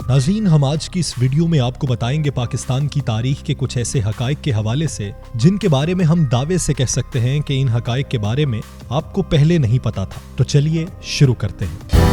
नाज़रीन, हम आज की इस वीडियो में आपको बताएंगे पाकिस्तान की तारीख के कुछ ऐसे हकाइक के हवाले से जिनके बारे में हम दावे से कह सकते हैं कि इन हकाइक के बारे में आपको पहले नहीं पता था। तो चलिए शुरू करते हैं।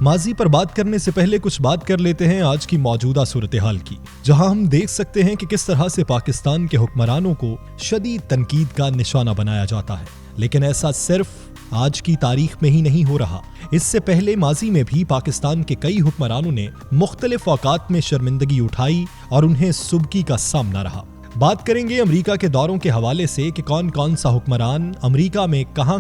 माजी पर बात करने से पहले कुछ बात कर लेते हैं आज की मौजूदा सूरत हाल की, जहां हम देख सकते हैं कि किस तरह से पाकिस्तान के हुक्मरानों को शदीद तनकीद का निशाना बनाया जाता है। लेकिन ऐसा सिर्फ आज की तारीख में ही नहीं हो रहा। इससे पहले माजी में भी पाकिस्तान के कई हुक्मरानों ने मुख्तलिफ औकात में शर्मिंदगी उठाई और उन्हें सुबकी का सामना रहा। बात करेंगे अमेरिका के दौरों के हवाले से कि कौन कौन सा हुक्मरान अमेरिका में कहां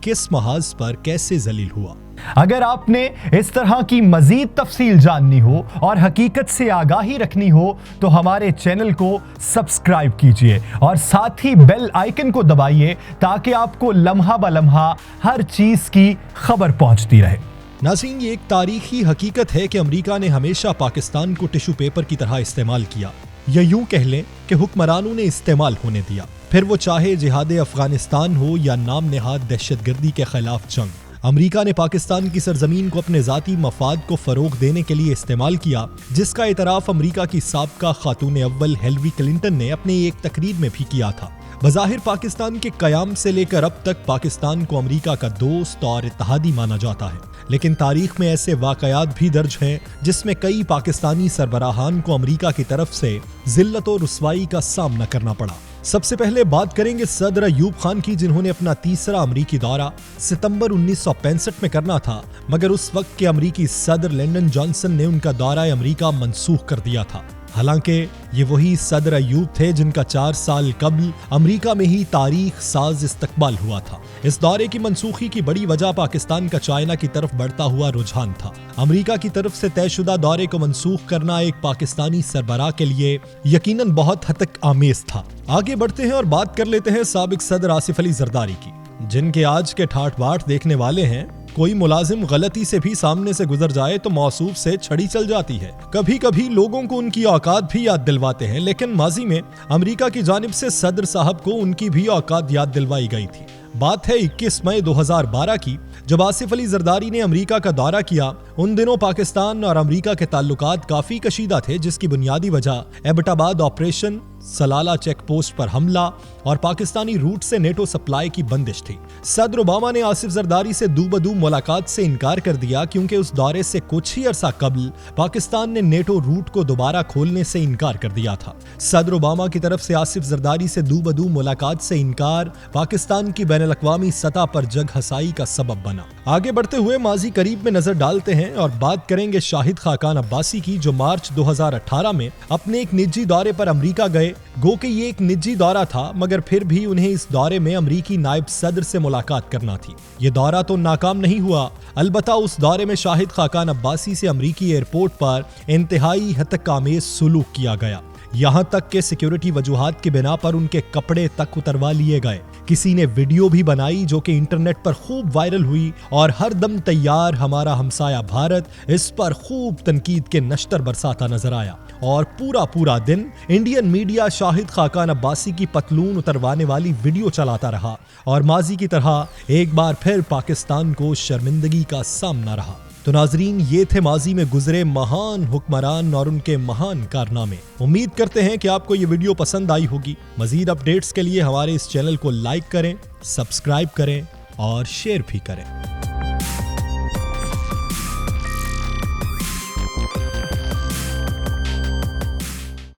किस महाज पर कैसे जलील हुआ। अगर आपने इस तरह की मजीद तफसील जाननी हो और हकीकत से आगाही रखनी हो तो हमारे चैनल को सब्सक्राइब कीजिए और साथ ही बेल आइकन को दबाइए ताकि आपको लम्हा ब लम्हा हर चीज की खबर पहुंचती रहे। नाज़रीन, ये एक तारीखी हकीकत है कि अमेरिका ने हमेशा पाकिस्तान को टिश्यू पेपर की तरह इस्तेमाल किया, या यूं कह लें कि हुक्मरानों ने इस्तेमाल होने दिया। फिर वो चाहे जिहाद अफगानिस्तान हो या नाम नेहाद दहशतगर्दी के खिलाफ जंग, अमेरिका ने पाकिस्तान की सरजमीन को अपने जाती मफाद को फरोग देने के लिए इस्तेमाल किया, जिसका इतराफ अमेरिका की साबका खातून अव्वल हिलरी क्लिंटन ने अपनी एक तकरीर में भी किया था। बज़ाहिर पाकिस्तान के कयाम से लेकर अब तक पाकिस्तान को अमेरिका का दोस्त और इत्तेहादी माना जाता है, लेकिन तारीख में ऐसे वाकयात भी दर्ज हैं जिसमें कई पाकिस्तानी सरबराहान को अमेरिका की तरफ से जिल्लत और रुसवाई का सामना करना पड़ा। सबसे पहले बात करेंगे सदर अयूब खान की, जिन्होंने अपना तीसरा अमरीकी दौरा सितंबर 1965 में करना था, मगर उस वक्त के अमरीकी सदर लिंडन जॉनसन ने उनका दौरा अमरीका मनसूख कर दिया था। हालांकि ये वही सदर अयूब थे जिनका 4 साल कबल अमेरिका में ही तारीख साज इस्तकबाल हुआ था। इस दौरे की मनसूखी की बड़ी वजह पाकिस्तान का चाइना की तरफ बढ़ता हुआ रुझान था। अमेरिका की तरफ से तयशुदा दौरे को मनसूख करना एक पाकिस्तानी सरबराह के लिए यकीनन बहुत हतक आमेज था। आगे बढ़ते हैं और बात कर लेते हैं साबिक सदर आसिफ अली जरदारी की, जिनके आज के ठाठ बाट देखने वाले हैं। कोई मुलाजिम गलती से भी सामने से गुजर जाए तो मौसूफ से छड़ी चल जाती है। कभी कभी लोगों को उनकी औकात भी याद दिलवाते हैं, लेकिन माजी में अमेरिका की जानिब से सदर साहब को उनकी भी औकात याद दिलवाई गई थी। बात है 21 मई 2012 की, जब आसिफ अली जरदारी ने अमेरिका का दौरा किया। उन दिनों पाकिस्तान और अमेरिका के ताल्लुकात काफी कशीदा थे, जिसकी बुनियादी वजह एबटाबाद ऑपरेशन, सलाला चेक पोस्ट पर हमला और पाकिस्तानी रूट से नेटो सप्लाई की बंदिश थी। सदर ओबामा ने आसिफ जरदारी से दूबदू मुलाकात से इनकार कर दिया, क्योंकि उस दौरे से कुछ ही अरसा कबल पाकिस्तान ने नेटो रूट को दोबारा खोलने से इनकार कर दिया था। सदर ओबामा की तरफ से आसिफ जरदारी से दूबदू मुलाकात से इनकार पाकिस्तान की बैनुल अक़वामी सतह पर जग हसाई का सबब बना। आगे बढ़ते हुए माजी करीब में नजर डालते हैं और बात करेंगे शाहिद खाकान अब्बासी की, जो मार्च 2018 में अपने एक निजी दौरे पर अमेरिका गए। गो कि ये एक निजी दौरा था, मगर फिर भी उन्हें इस दौरे में अमरीकी नायब सदर से मुलाकात करना थी। ये दौरा तो नाकाम नहीं हुआ, अलबत्ता उस दौरे में शाहिद खाकान अब्बासी से अमरीकी एयरपोर्ट पर इंतहाई हतकामेज सुलूक किया गया। यहाँ तक के सिक्योरिटी वजूहात की बिना पर उनके कपड़े तक उतरवा लिए गए। किसी ने वीडियो भी बनाई जो कि इंटरनेट पर खूब वायरल हुई और हर दम तैयार हमारा हमसाया भारत इस पर खूब तनकीद के नश्तर बरसाता नजर आया। और पूरा दिन इंडियन मीडिया शाहिद खाकान अब्बासी की पतलून उतरवाने वाली वीडियो चलाता रहा और माजी की तरह एक बार फिर पाकिस्तान को शर्मिंदगी का सामना रहा। तो नाजरीन, ये थे माजी में गुजरे महान हुक्मरान और उनके महान कारनामे। उम्मीद करते हैं कि आपको ये वीडियो पसंद आई होगी। मजीद अपडेट्स के लिए हमारे इस चैनल को लाइक करें, सब्सक्राइब करें और शेयर भी करें।